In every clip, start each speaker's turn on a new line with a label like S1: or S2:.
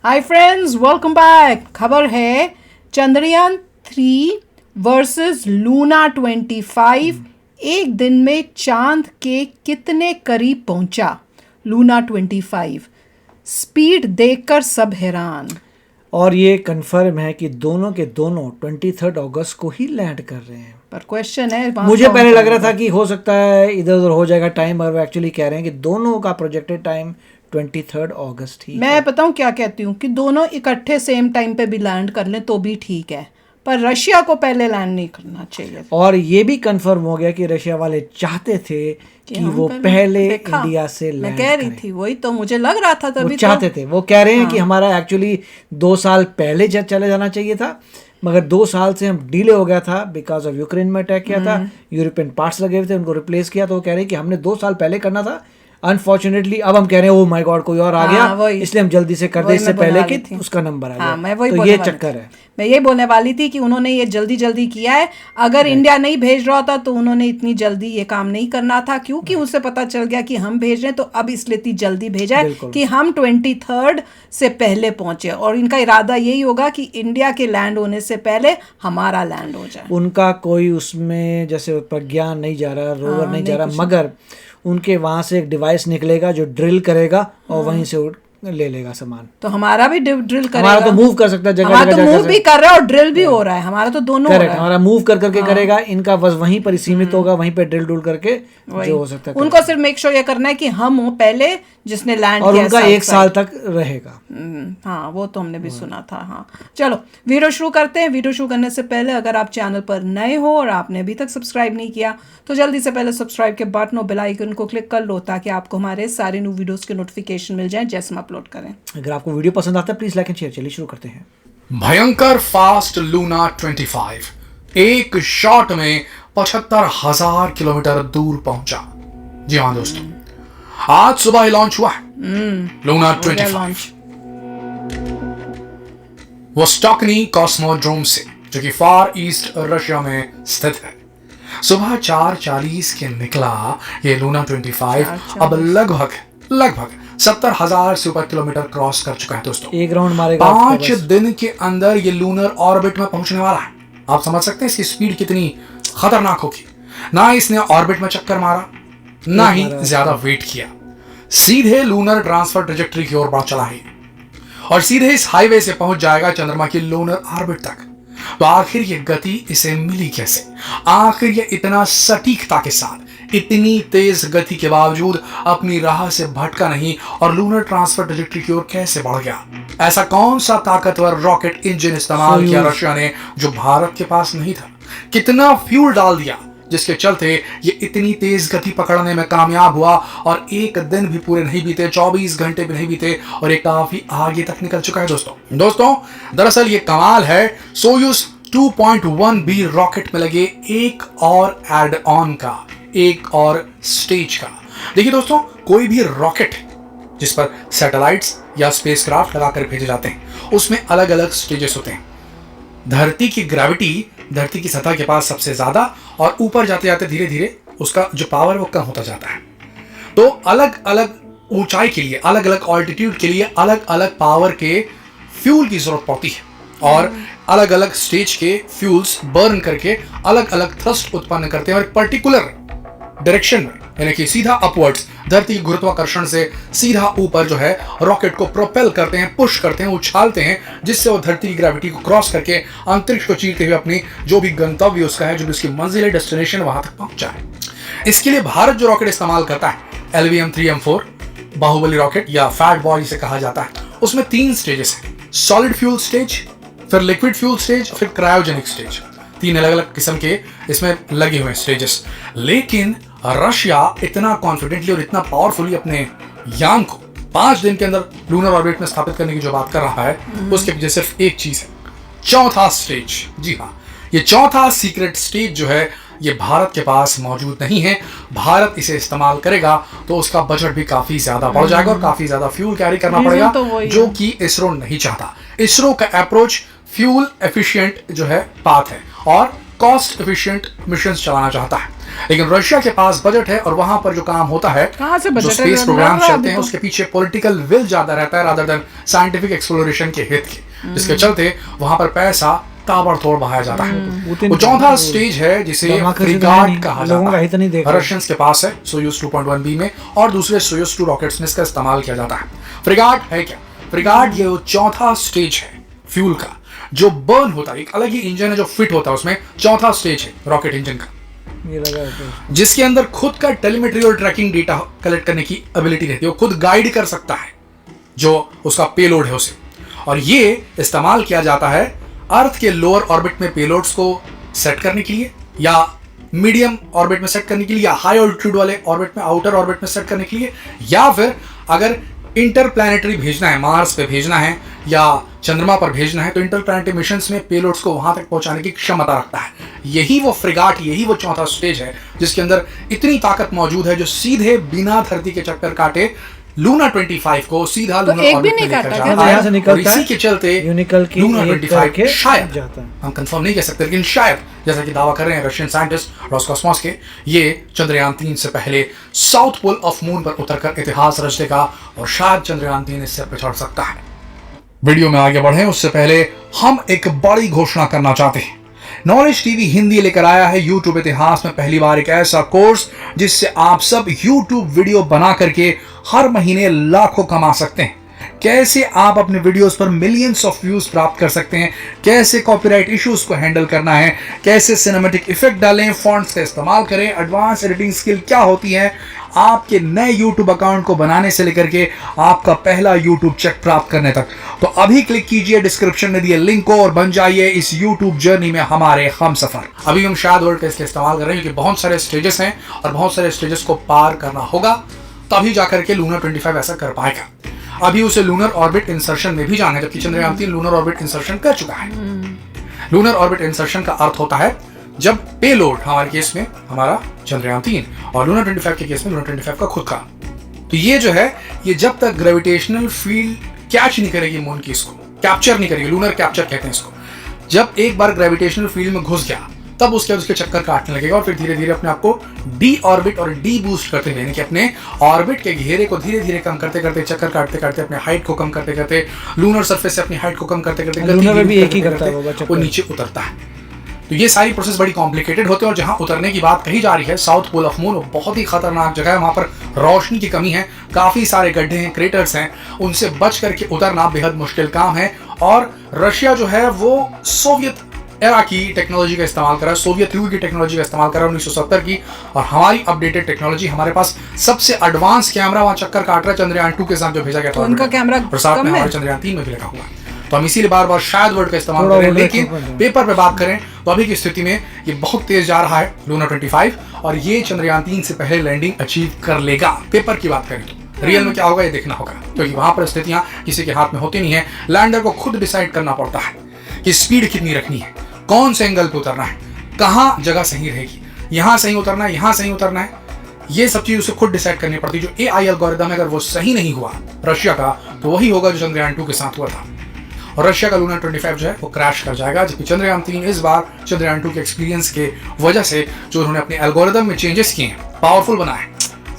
S1: Hi friends, welcome back. खबर है Chandrayaan 3 versus Luna 25 एक दिन में चांद के कितने करीब पहुंचा लूना 25। स्पीड देखकर सब हैरान।
S2: और ये कंफर्म है कि दोनों के दोनों 23 अगस्त को ही लैंड कर रहे हैं।
S1: पर क्वेश्चन है,
S2: मुझे पहले लग रहा था कि हो सकता है इधर उधर हो जाएगा टाइम, और वो एक्चुअली कह रहे हैं कि दोनों का प्रोजेक्टेड टाइम 23 अगस्त ही।
S1: मैं बताऊं क्या कहती हूँ कि दोनों इकट्ठे सेम टाइम पे भी लैंड कर लें तो भी ठीक है, पर रशिया को पहले लैंड नहीं करना चाहिए।
S2: और ये भी कंफर्म हो गया कि रशिया वाले चाहते थे कि वो पहले इंडिया से लैंड
S1: मैं कह रही थी, वही तो मुझे लग रहा था तभी
S2: वो चाहते थे। वो कह रहे हैं कि हमारा एक्चुअली 2 साल पहले चले जाना चाहिए था, मगर 2 साल से हम डिले हो गया था बिकॉज ऑफ यूक्रेन में अटैक किया था, यूरोपियन पार्ट्स लगे हुए थे, उनको रिप्लेस किया। तो वो कह रहे हैं कि हमने 2 साल पहले करना था। अनफॉर्चुनेटली अब हम कह रहे हैं ओ माय गॉड कोई और आ गया, इसलिए हम जल्दी से कर दे इससे पहले कि उसका नंबर आ गया। तो ये चक्कर है।
S1: मैं ये बोलने वाली थी कि उन्होंने ये जल्दी जल्दी किया है। अगर इंडिया नहीं भेज रहा था तो उन्होंने इतनी जल्दी ये काम नहीं करना था, क्योंकि उसे पता चल गया कि हम भेज रहे हैं, तो अब इसलिए इतनी जल्दी भेजा है कि हम 23 से पहले पहुंचे। और इनका इरादा यही होगा कि इंडिया के लैंड होने से पहले हमारा लैंड हो जाए।
S2: उनका कोई उसमें जैसे प्रज्ञान नहीं जा रहा, रोवर नहीं जा रहा, मगर उनके वहां से एक डिवाइस निकलेगा जो ड्रिल करेगा और वहीं से ले लेगा सामान।
S1: तो हमारा भी ड्रिल करेगा।
S2: हमारा तो मूव कर सकता है जगह
S1: हमारा तो मूव भी कर रहा है और ड्रिल भी हो रहा है। हमारा तो दोनों हो रहा है।
S2: हमारा मूव कर करके करेगा, इनका बस वहीं पर सीमित होगा, वहीं पे ड्रिल करके जो हो सकता है।
S1: उनको सिर्फ मेक श्योर ये करना है कि हम हो पहले जिसने लैंड
S2: और उनका 1 साल तक रहेगा।
S1: हाँ, वो तो हमने भी सुना था। हाँ, चलो वीडियो शुरू करते हैं। वीडियो शुरू करने से पहले अगर आप चैनल पर नए हो और आपने अभी तक सब्सक्राइब नहीं किया तो जल्दी से पहले सब्सक्राइब के बटन और बेल आइकन को क्लिक कर लो, ताकि आपको हमारे सारे न्यू वीडियोस के नोटिफिकेशन मिल जाएं जैसे हम अपलोड करें।
S2: अगर आपको वीडियो पसंद आता है प्लीज लाइक एंड शेयर। चलिए शुरू करते हैं।
S3: भयंकर फास्ट लूना 25 एक शॉट में 75,000 किलोमीटर दूर पहुंचा। जी हाँ दोस्तों, आज सुबह ही लॉन्च हुआ है लूना 25। वो स्टॉकनी कॉस्मोड्रोम से, जो कि फार ईस्ट रशिया में स्थित है। सुबह 4:40 के निकला ये लूना 25। अब लगभग 70,000 से ऊपर किलोमीटर क्रॉस कर चुका है दोस्तों।
S2: एक राउंड मारेगा
S3: 5 दिन के अंदर ये लूनर ऑर्बिट में पहुंचने वाला है। आप समझ सकते हैं इसकी स्पीड कितनी खतरनाक होगी। ना इसने ऑर्बिट में चक्कर मारा, ना ही ज्यादा वेट किया, सीधे लूनर ट्रांसफर ट्रेजेक्टरी की ओर बढ़ चला है और सीधे इस हाईवे से पहुंच जाएगा चंद्रमा की लूनर ऑर्बिट तक। तो आखिर ये गति इसे मिली कैसे? आखिर ये इतना सटीकता के साथ, इतनी तेज गति के बावजूद अपनी राह से भटका नहीं और लूनर ट्रांसफर ट्रेजेक्टरी की ओर कैसे बढ़ गया? ऐसा कौन सा ताकतवर रॉकेट इंजन इस्तेमाल किया रशिया ने जो भारत के पास नहीं था? कितना फ्यूल डाल दिया जिसके चलते ये इतनी तेज गति पकड़ने में कामयाब हुआ? और एक दिन भी पूरे नहीं बीते, 24 घंटे भी नहीं बीते और ये काफी आगे तक निकल चुका है दोस्तों। दरअसल ये कमाल है सोयूज 2.1B रॉकेट में लगे एक और एड ऑन का, एक और स्टेज का। देखिए दोस्तों, कोई भी रॉकेट जिस पर सैटेलाइट्स या स्पेसक्राफ्ट लगाकर भेजे जाते हैं उसमें अलग अलग स्टेजेस होते हैं। धरती की ग्रेविटी धरती की सतह के पास सबसे ज्यादा, और ऊपर जाते जाते धीरे धीरे उसका जो पावर वो कम होता जाता है। तो अलग अलग ऊंचाई के लिए, अलग अलग ऑल्टीट्यूड के लिए अलग अलग पावर के फ्यूल की जरूरत पड़ती है और अलग अलग स्टेज के फ्यूल्स बर्न करके अलग अलग थ्रस्ट उत्पन्न करते हैं और एक पर्टिकुलर डायरेक्शन में, यानी कि सीधा अपवर्ड्स धरती गुरुत्वाकर्षण से सीधा ऊपर जो है रॉकेट को प्रोपेल करते हैं, पुश करते हैं, उछालते हैं, जिससे वो धरती की ग्रेविटी को क्रॉस करके अंतरिक्ष को चीरते हुए अपनी जो भी गंतव्य उसका है, जो भी उसकी मंजिल है, डेस्टिनेशन, वहां तक पहुंचा है। इसके लिए भारत जो रॉकेट इस्तेमाल करता है LVM-3M4 बाहुबली रॉकेट या फैट बॉय जिसे कहा जाता है, उसमें 3 स्टेजेस है। सॉलिड फ्यूल स्टेज, फिर लिक्विड फ्यूल स्टेज, फिर क्रायोजेनिक स्टेज। 3 अलग अलग किस्म के इसमें लगे हुए स्टेजेस। लेकिन रशिया इतना कॉन्फिडेंटली और इतना पावरफुली अपने यान को 5 दिन के अंदर लूनर ऑर्बिट में स्थापित करने की जो बात कर रहा है, उसके पीछे सिर्फ एक चीज है, चौथा स्टेज। जी हाँ, ये चौथा सीक्रेट स्टेज जो है ये भारत के पास मौजूद नहीं है। भारत इसे इस्तेमाल करेगा तो उसका बजट भी काफी ज्यादा बढ़ जाएगा और काफी ज्यादा फ्यूल कैरी करना पड़ेगा, जो कि इसरो नहीं चाहता। इसरो का अप्रोच फ्यूल एफिशिएंट जो है पाथ है और कॉस्ट एफिशिएंट मिशन चलाना चाहता है, लेकिन रशिया के पास बजट है और वहां पर जो काम होता है,
S1: कहाँ से बजट
S3: जो
S1: है?
S3: स्पेस प्रोग्राम
S1: अभी
S3: चलते हैं,
S1: तो।
S3: उसके पीछे पॉलिटिकल विल ज्यादा रहता है रादर देन साइंटिफिक एक्सप्लोरेशन के हित के, जिसके चलते वहां पर पैसा ताबड़तोड़ बहाया जाता है। वो चौथा स्टेज है जिसे फ्रिगाट कहा जाता है, रशियंस के पास है सोयूज 2.1B में, और दूसरे सोयूज 2 रॉकेट्स में इसका इस्तेमाल किया जाता है। फ्रिगाट है क्या? फ्रिगाट ये चौथा स्टेज है फ्यूल का, जो बर्न होता है, एक अलग ही इंजन है जो फिट होता है उसमें, चौथा स्टेज है रॉकेट इंजन का, जिसके अंदर खुद का टेलीमेट्री और ट्रैकिंग डेटा कलेक्ट करने की एबिलिटी रहती है। वो खुद गाइड कर सकता है जो उसका पेलोड है उसे, और ये इस्तेमाल किया जाता है अर्थ के लोअर ऑर्बिट में पेलोड्स को सेट करने के लिए, या मीडियम ऑर्बिट में सेट करने के लिए, या हाई ऑल्टीट्यूड वाले ऑर्बिट में, आउटर ऑर्बिट में सेट करने के लिए, या फिर अगर इंटरप्लैनेटरी भेजना है, मार्स पे भेजना है या चंद्रमा पर भेजना है, तो इंटरप्लैनेटरी मिशंस में पेलोड्स को वहां तक पहुंचाने की क्षमता रखता है। यही वो फ्रिगाट, यही वो चौथा स्टेज है जिसके अंदर इतनी ताकत मौजूद है जो सीधे बिना धरती के चक्कर काटे लूना 25 को सीधा
S1: तो
S3: लूना
S1: एक भी
S3: ऑर्बिट
S1: नहीं
S3: में लेकर
S1: काटता
S3: जाता
S2: क्या? यहाँ से
S3: है, और
S2: निकलता
S3: इसी
S2: है,
S3: के चलते
S2: यूनिकल की
S3: लूना
S2: एक
S3: 25
S2: करके
S3: शायद,
S2: जाता है।
S3: हम कंफर्म नहीं कह सकते, लेकिन शायद, जैसा कि दावा कर रहे हैं रशियन साइंटिस्ट रोसकॉस्मोस के, ये चंद्रयान 3 से पहले साउथ पोल ऑफ मून पर उतरकर इतिहास रच देगा, और शायद चंद्रयान 3 इससे पिछड़ सकता है। वीडियो में आगे बढ़े उससे पहले हम एक बड़ी घोषणा करना चाहते हैं। नॉलेज टीवी हिंदी लेकर आया है यूट्यूब इतिहास में पहली बार एक ऐसा कोर्स जिससे आप सब यूट्यूब वीडियो बना करके हर महीने लाखों कमा सकते हैं। कैसे आप अपने वीडियोस पर मिलियंस ऑफ व्यूज प्राप्त कर सकते हैं, कैसे कॉपीराइट इश्यूज को हैंडल करना है, कैसे सिनेमैटिक इफेक्ट डालें, फॉन्ट्स का इस्तेमाल करें, एडवांस एडिटिंग स्किल क्या होती है, आपके नए यूट्यूब अकाउंट को बनाने से लेकर के आपका पहला यूट्यूब चेक प्राप्त करने तक। तो अभी क्लिक कीजिए डिस्क्रिप्शन में दिए लिंक को और बन जाइए इस यूट्यूब जर्नी में हमारे हमसफर। अभी हम शायद वर्ड का इसका इस्तेमाल कर रहे हैं क्योंकि बहुत सारे स्टेजेस हैं और बहुत सारे स्टेजेस को पार करना होगा, तभी जाकर के लूना 25 ऐसा कर पाएगा। अभी उसे लूनर ऑर्बिट इंसर्शन में भी जाना है, जबकि चंद्रयान 3 लूनर ऑर्बिट इंसर्शन कर चुका है। लूनर ऑर्बिट इंसर्शन का अर्थ होता है जब पेलोड, हमारे केस में हमारा चंद्रयान 3, और लूना 25 के केस में लूना 25 का खुद का, तो ये जो है, ये जब तक ग्रेविटेशनल फील्ड कैच नहीं करेगी मून की, इसको कैप्चर नहीं करेगी, लूनर कैप्चर कहते हैं इसको, जब एक बार ग्रेविटेशनल फील्ड में घुस गया तब उसके बाद उसके चक्कर काटने लगेगा, और फिर धीरे धीरे अपने आप को डी ऑर्बिट और डी बूस्ट करते हुए, यानी कि अपने ऑर्बिट के घेरे को धीरे धीरे कम करते करते, चक्कर काटते काटते, अपने हाइट को कम करते करते, लूनर सरफेस से अपनी हाइट को कम करते करते,
S2: लूनर में भी एक ही करता है
S3: वो नीचे उतरता है। तो ये सारी प्रोसेस बड़ी कॉम्प्लिकेटेड होते हैं, और जहां उतरने की बात कही जा रही है साउथ पोल ऑफ मून, बहुत ही खतरनाक जगह है, वहां पर रोशनी की कमी है, काफी सारे गड्ढे हैं, क्रेटर्स हैं, उनसे बच करके उतरना बेहद मुश्किल काम है। और रशिया जो है वो सोवियत एरा की टेक्नोलॉजी का इस्तेमाल कर रहा है, सोवियत युग की टेक्नोलॉजी का इस्तेमाल कर रहा है 1970 की, और हमारी अपडेटेड टेक्नोलॉजी, हमारे पास सबसे एडवांस कैमरा वहां चक्कर काट रहा है चंद्रयान 2 के साथ जो भेजा गया था,
S1: उनका कैमरा
S3: और साथ में हमारे चंद्रयान 3 में भी लगा हुआ है। तो हम इसीलिए बार बार शायद वर्ड का इस्तेमाल कर रहे हैं, लेकिन पेपर पे बात करें तो अभी की स्थिति में ये बहुत तेज जा रहा है लूना 25, और ये चंद्रयान 3 से पहले लैंडिंग अचीव कर लेगा। पेपर की बात करें तो रियल में क्या होगा ये देखना होगा, क्योंकि वहां पर स्थितियां किसी के हाथ में होती नहीं है। लैंडर को खुद डिसाइड करना पड़ता है कि स्पीड कितनी रखनी है, कौन से एंगल पे उतरना है, कहाँ जगह सही रहेगी, यहाँ सही उतरना है, यहाँ सही उतरना है, ये सब चीज उसे खुद डिसाइड करनी पड़ती है। जो AI एल्गोरिथम है, अगर वो सही नहीं हुआ रशिया का, तो वही होगा जो चंद्रयान 2 के साथ हुआ था, और रशिया का लूना 25 जो है वो क्रैश कर जाएगा। जबकि चंद्रयान 3 इस बार चंद्रयान 2 के एक्सपीरियंस के वजह से जो उन्होंने अपने एल्गोरिथम में चेंजेस किए हैं, पावरफुल बना है,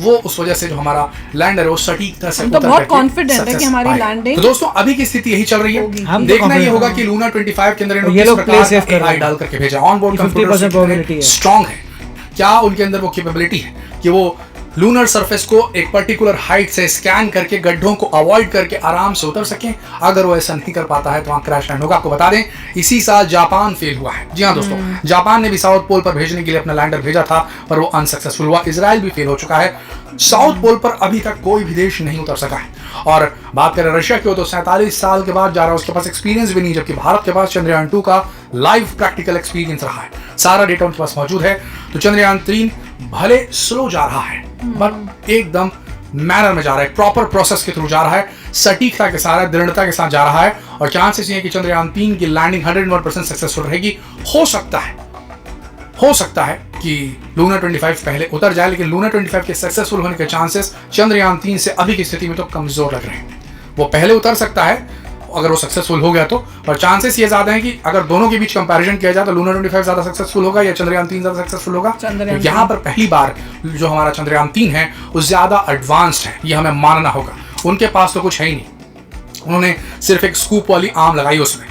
S3: वो उस वजह से जो हमारा लैंडर है वो सटीकता से
S1: तो बहुत कॉन्फिडेंट है कि हमारी लैंडिंग।
S3: तो दोस्तों अभी की स्थिति यही चल रही है,
S2: हम
S3: देखना ये होगा कि लूना 25 के अंदर
S2: ये लोग प्ले सेफ कर रहे हैं,
S3: डाल करके भेजा, ऑन बोर्ड कंप्यूटर स्ट्रांग है, क्या उनके अंदर वो कैपेबिलिटी है कि वो लूनर सरफेस को एक पर्टिकुलर हाइट से स्कैन करके गड्ढों को अवॉइड करके आराम से उतर सकें। अगर वो ऐसा नहीं कर पाता है तो वहां क्रैश लैंड होगा। आपको बता दें इसी साल जापान फेल हुआ है। जी हाँ दोस्तों, जापान ने भी साउथ पोल पर भेजने के लिए अपना लैंडर भेजा था, पर वो अनसक्सेसफुल हुआ। इजराइल भी फेल हो चुका है। साउथ पोल पर अभी तक कोई भी देश नहीं उतर सका है। और बात करें रशिया की, तो 47 साल के बाद जा रहा है, उसके पास एक्सपीरियंस भी नहीं, जबकि भारत के पास चंद्रयान 2 का लाइव प्रैक्टिकल एक्सपीरियंस रहा है, सारा डेटा उनके पास मौजूद है। तो चंद्रयान 3 भले स्लो जा रहा है बट एकदम मैनर में जा रहा है, प्रॉपर प्रोसेस के थ्रू जा रहा है, सटीकता के साथ, दृढ़ता के साथ जा रहा है, और चांसेस ये है कि चंद्रयान 3 की लैंडिंग 101% सक्सेसफुल रहेगी। हो सकता है कि लूना 25 पहले उतर जाए, लेकिन लूना 25 के सक्सेसफुल होने के चांसेस चंद्रयान 3 से अभी की स्थिति में तो कमजोर लग रहे हैं। वो पहले उतर सकता है अगर वो सक्सेसफुल हो गया तो। और चांसेस ये ज्यादा है कि अगर दोनों के बीच कंपैरिजन किया जाए तो लूनर 25 ज्यादा सक्सेसफुल होगा या चंद्रयान 3 ज्यादा सक्सेसफुल होगा। तो यहाँ पर पहली बार जो हमारा चंद्रयान 3 है वो ज्यादा एडवांस्ड है, ये हमें मानना होगा। उनके पास तो कुछ है ही नहीं, उन्होंने सिर्फ एक स्कूप वाली आर्म लगाई उसमें,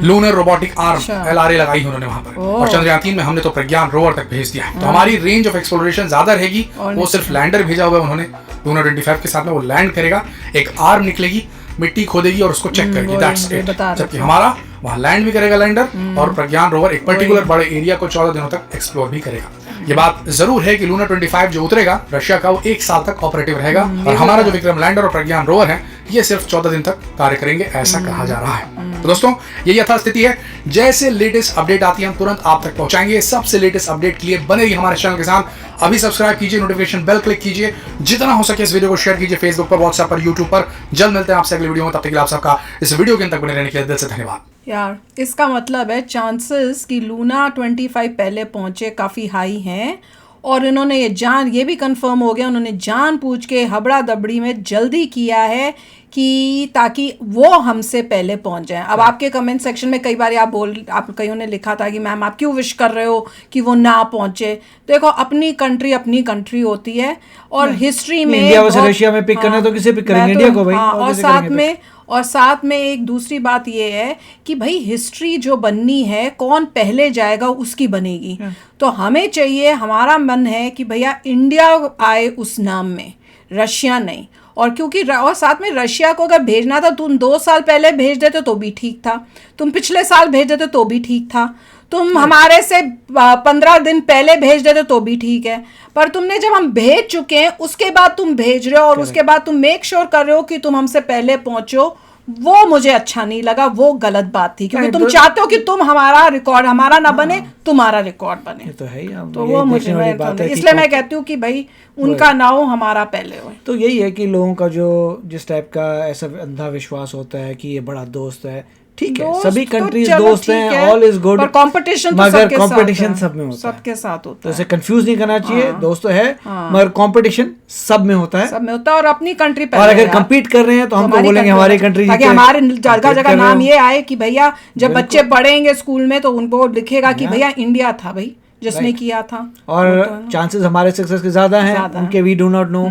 S3: लूनर रोबोटिक आर्म LRA लगाई उन्होंने वहां पर। और चंद्रयान 3 में हमने तो प्रज्ञान रोवर तक भेज दिया है, तो हमारी रेंज ऑफ एक्सप्लोरेशन ज्यादा रहेगी। वो सिर्फ लैंडर भेजा हुआ है उन्होंने लूनर 25 के साथ में, वो लैंड करेगा, एक आर्म निकलेगी, मिट्टी खोदेगी और उसको चेक करेगी, दैट्स इट। जबकि हमारा वहां लैंड भी करेगा लैंडर, और प्रज्ञान रोवर एक पर्टिकुलर बड़े एरिया को 14 दिनों तक एक्सप्लोर भी करेगा। ये बात जरूर है कि लूनर 25 जो उतरेगा रशिया का, वो 1 साल तक ऑपरेटिव रहेगा, और हमारा जो विक्रम लैंडर और प्रज्ञान रोवर है ये सिर्फ 14 दिन तक कार्य करेंगे, ऐसा कहा जा रहा है। तो दोस्तों ये यथा स्थिति है, जैसे लेटेस्ट अपडेट आती है हम तुरंत आप तक पहुंचाएंगे। सबसे लेटेस्ट अपडेट के लिए बने रहिए हमारे चैनल के साथ। अभी सब्सक्राइब कीजिए, नोटिफिकेशन बेल क्लिक कीजिए, जितना हो सके इस वीडियो को शेयर कीजिए फेसबुक पर, व्हाट्सएप पर, यूट्यूब पर। जल्द मिलते हैं आपसे अगली वीडियो में, तब तक के लिए आप सबका इस वीडियो के अंत तक बने रहने के लिए दिल से धन्यवाद।
S1: यार इसका मतलब है चांसेस कि लूना 25 पहले पहुंचे काफ़ी हाई हैं, और इन्होंने ये भी कंफर्म हो गया, उन्होंने जानबूझ के हबड़ा दबड़ी में जल्दी किया है कि ताकि वो हमसे पहले पहुंच जाएं। अब आपके कमेंट सेक्शन में कई बार आप कईयों ने लिखा था कि मैम आप क्यों विश कर रहे हो कि वो ना पहुंचे। देखो अपनी कंट्री होती है, और हिस्ट्री में
S2: इंडिया से रशिया में पिक करना तो किसे पिक करेंगे, इंडिया को भाई।
S1: और साथ में एक दूसरी बात ये है कि भाई हिस्ट्री जो बननी है, कौन पहले जाएगा उसकी बनेगी। तो हमें चाहिए, हमारा मन है कि भैया इंडिया आए उस नाम में, रशिया नहीं। और क्योंकि और साथ में रशिया को अगर भेजना था, तुम 2 साल पहले भेज देते तो भी ठीक था, तुम पिछले साल भेज देते तो भी ठीक था, तुम हमारे से 15 दिन पहले भेज देते तो भी ठीक है। पर तुमने जब हम भेज चुके हैं उसके बाद तुम भेज रहे हो, और उसके बाद तुम मेक श्योर कर रहे हो कि तुम हमसे पहले पहुंचो, वो मुझे अच्छा नहीं लगा, वो गलत बात थी। क्योंकि तुम चाहते हो कि तुम हमारा रिकॉर्ड हमारा ना बने, तुम्हारा रिकॉर्ड बने।
S2: तो है ही,
S1: तो वो मुझे इसलिए मैं कहती हूँ कि भाई उनका ना हो, हमारा पहले हो।
S2: तो यही है कि लोगों का जो जिस टाइप का ऐसा अंधा विश्वास होता है कि ये बड़ा दोस्त है, ठीक है, सभी कंट्रीज दोस्त हैं, ऑल इज गुड,
S1: पर कंपटीशन तो
S2: मगर कंपटीशन सब में होता है,
S1: सबके साथ होता
S2: है। तो इसे कंफ्यूज नहीं करना चाहिए, दोस्त तो है मगर कंपटीशन सब में होता है, और
S1: अपनी कंट्री पहले।
S2: और अगर compete कर रहे हैं तो हम तो बोलेंगे हमारी कंट्री,
S1: ताकि हमारे जगह जगह नाम ये आए कि भैया जब बच्चे पढ़ेंगे स्कूल में तो उनको लिखेगा कि भैया इंडिया था भाई जिसने किया था।
S2: और चांसेस हमारे सक्सेस के ज्यादा हैं, उनके वी डू नॉट नो।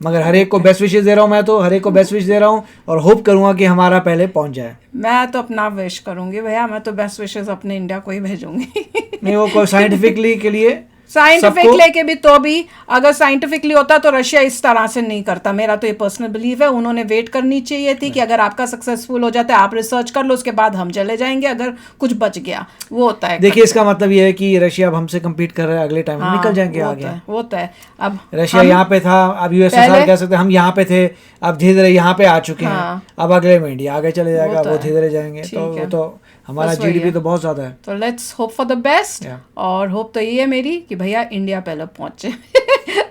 S2: मगर हर एक को बेस्ट विशेस दे रहा हूँ, मैं तो हर एक को बेस्ट विश दे रहा हूँ, और होप करूंगा कि हमारा पहले पहुंच जाए।
S1: मैं तो अपना विश करूंगी भैया, मैं तो बेस्ट विशेस अपने इंडिया को ही भेजूंगी।
S2: नहीं, वो कोई साइंटिफिकली के लिए
S1: साइंटिफिक लेके भी, तो भी अगर साइंटिफिकली होता तो रशिया इस तरह से नहीं करता। मेरा तो ये पर्सनल बिलीव है, उन्होंने वेट करनी चाहिए थी कि अगर आपका सक्सेसफुल हो जाता है आप रिसर्च कर लो, उसके बाद हम चले जाएंगे अगर कुछ बच गया। वो होता है।
S2: देखिए इसका मतलब ये है कि रशिया अब हमसे कम्पीट कर रहा है, अगले टाइम हम निकल जाएंगे आगे।
S1: होता है। अब
S2: रशिया यहाँ पे था, अब यूएसएसआर कह सकते हैं, हम यहाँ पे थे, अब धीरे धीरे यहाँ पे आ चुके हैं, अब अगले में इंडिया आगे चले जाएगा, वो धीरे धीरे जाएंगे। तो वो तो हमारा जीडीपी तो बहुत ज्यादा है।
S1: तो let's hope for the best, और होप तो ये है मेरी कि भैया इंडिया पहले पहुंचे।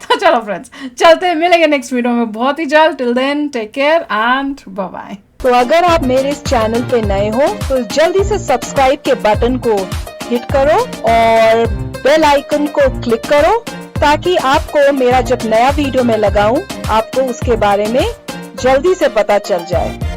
S1: तो चलो फ्रेंड्स, चलते हैं, मिलेंगे नेक्स्ट वीडियो में बहुत ही जल्द। Till then take care and bye bye.
S4: तो अगर आप मेरे इस चैनल पे नए हो तो जल्दी से सब्सक्राइब के बटन को हिट करो और बेल आइकन को क्लिक करो, ताकि आपको मेरा जब नया वीडियो मैं लगाऊं आपको उसके बारे में जल्दी से पता चल जाए।